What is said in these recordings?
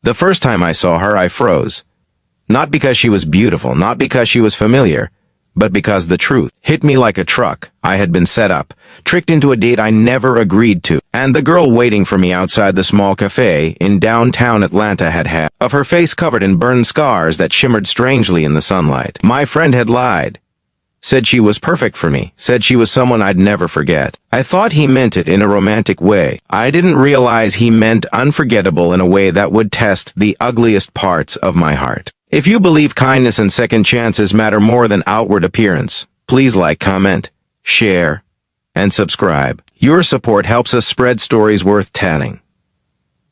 The first time I saw her, I froze. Not because she was beautiful, not because she was familiar, but because the truth hit me like a truck. I had been set up, tricked into a date I never agreed to, and the girl waiting for me outside the small cafe in downtown Atlanta had half of her face covered in burned scars that shimmered strangely in the sunlight. My friend had lied. Said she was perfect for me, said she was someone I'd never forget. I thought he meant it in a romantic way. I didn't realize he meant unforgettable in a way that would test the ugliest parts of my heart. If you believe kindness and second chances matter more than outward appearance, please like, comment, share, and subscribe. Your support helps us spread stories worth telling.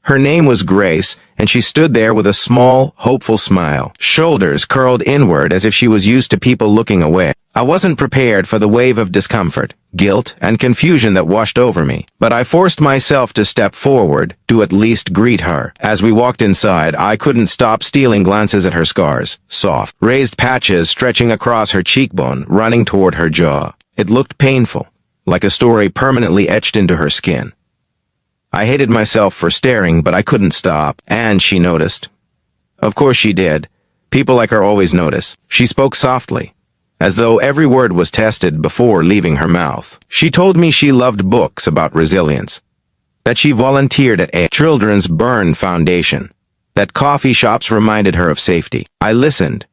Her name was Grace, and she stood there with a small, hopeful smile, shoulders curled inward as if she was used to people looking away. I wasn't prepared for the wave of discomfort, guilt, and confusion that washed over me, but I forced myself to step forward, to at least greet her. As we walked inside, I couldn't stop stealing glances at her scars, soft, raised patches stretching across her cheekbone, running toward her jaw. It looked painful, like a story permanently etched into her skin. I hated myself for staring, but I couldn't stop, and she noticed. Of course she did. People like her always notice. She spoke softly, as though every word was tested before leaving her mouth. She told me she loved books about resilience, that she volunteered at a children's burn foundation, that coffee shops reminded her of safety. I listened,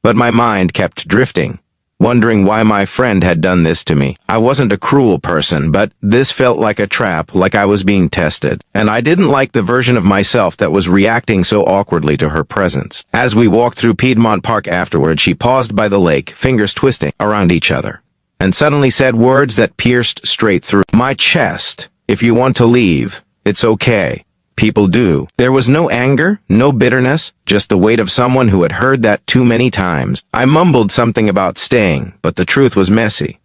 but my mind kept drifting, wondering why my friend had done this to me. I wasn't a cruel person, but this felt like a trap, like I was being tested, and I didn't like the version of myself that was reacting so awkwardly to her presence. As we walked through Piedmont Park afterward, she paused by the lake, fingers twisting around each other, and suddenly said words that pierced straight through my chest. If you want to leave, it's okay. People do. There was no anger, no bitterness, just the weight of someone who had heard that too many times. I mumbled something about staying, but the truth was messy.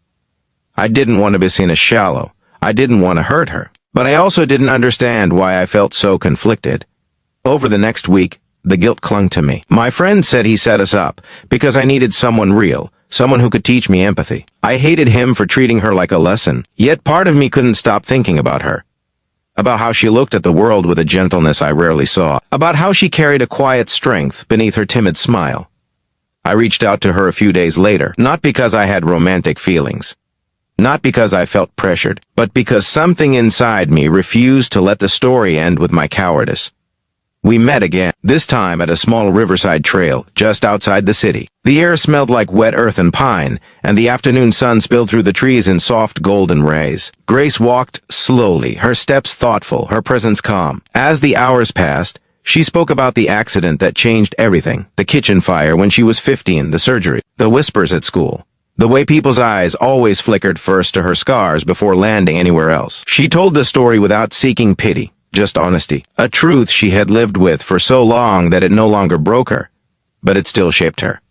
I didn't want to be seen as shallow. I didn't want to hurt her. But I also didn't understand why I felt so conflicted. Over the next week, the guilt clung to me. My friend said he set us up because I needed someone real, someone who could teach me empathy. I hated him for treating her like a lesson, yet part of me couldn't stop thinking about her. About how she looked at the world with a gentleness I rarely saw. About how she carried a quiet strength beneath her timid smile. I reached out to her a few days later, not because I had romantic feelings. Not because I felt pressured, but because something inside me refused to let the story end with my cowardice. We met again, this time at a small riverside trail just outside the city. The air smelled like wet earth and pine, and the afternoon sun spilled through the trees in soft golden rays. Grace walked slowly, her steps thoughtful, her presence calm. As the hours passed, she spoke about the accident that changed everything, the kitchen fire when she was 15, the surgery, the whispers at school, the way people's eyes always flickered first to her scars before landing anywhere else. She told the story without seeking pity. Just honesty. A truth she had lived with for so long that it no longer broke her, but it still shaped her.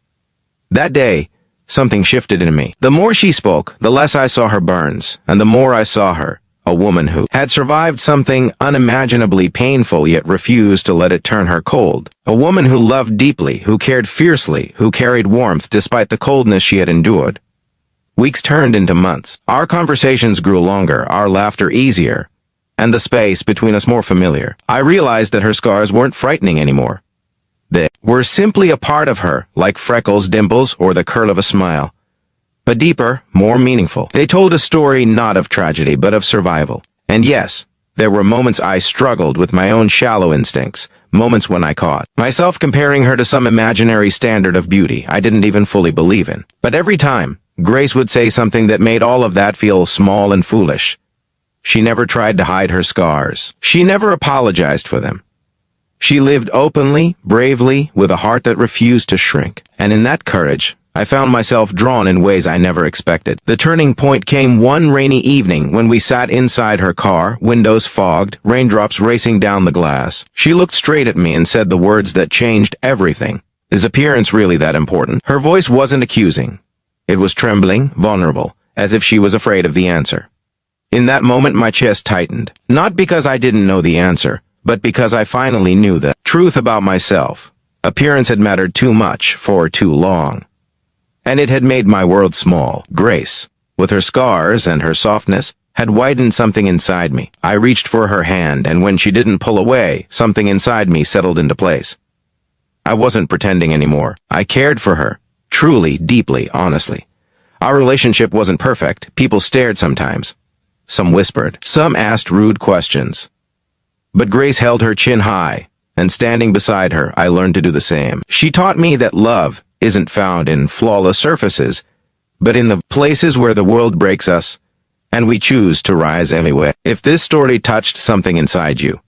That day, something shifted in me. The more she spoke, the less I saw her burns, and the more I saw her, a woman who had survived something unimaginably painful yet refused to let it turn her cold. A woman who loved deeply, who cared fiercely, who carried warmth despite the coldness she had endured. Weeks turned into months. Our conversations grew longer, our laughter easier, and the space between us more familiar. I realized that her scars weren't frightening anymore. They were simply a part of her, like freckles, dimples, or the curl of a smile. But deeper, more meaningful. They told a story not of tragedy, but of survival. And yes, there were moments I struggled with my own shallow instincts, moments when I caught myself comparing her to some imaginary standard of beauty I didn't even fully believe in. But every time, Grace would say something that made all of that feel small and foolish. She never tried to hide her scars. She never apologized for them. She lived openly, bravely, with a heart that refused to shrink. And in that courage, I found myself drawn in ways I never expected. The turning point came one rainy evening when we sat inside her car, windows fogged, raindrops racing down the glass. She looked straight at me and said the words that changed everything. Is appearance really that important? Her voice wasn't accusing. It was trembling, vulnerable, as if she was afraid of the answer. In that moment, my chest tightened, not because I didn't know the answer, but because I finally knew the truth about myself. Appearance had mattered too much for too long, and it had made my world small. Grace, with her scars and her softness, had widened something inside me. I reached for her hand, and when she didn't pull away, something inside me settled into place. I wasn't pretending anymore. I cared for her. Truly, deeply, honestly. Our relationship wasn't perfect. People stared sometimes. Some whispered. Some asked rude questions. But Grace held her chin high, and standing beside her, I learned to do the same. She taught me that love isn't found in flawless surfaces, but in the places where the world breaks us, and we choose to rise anyway. If this story touched something inside you,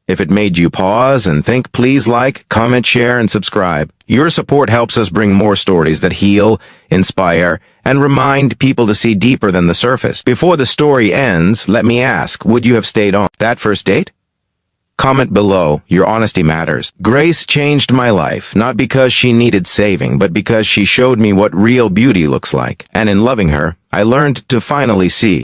if it made you pause and think, please like, comment, share, and subscribe. Your support helps us bring more stories that heal, inspire, and remind people to see deeper than the surface. Before the story ends, let me ask, would you have stayed on that first date? Comment below. Your honesty matters. Grace changed my life, not because she needed saving, but because she showed me what real beauty looks like. And in loving her, I learned to finally see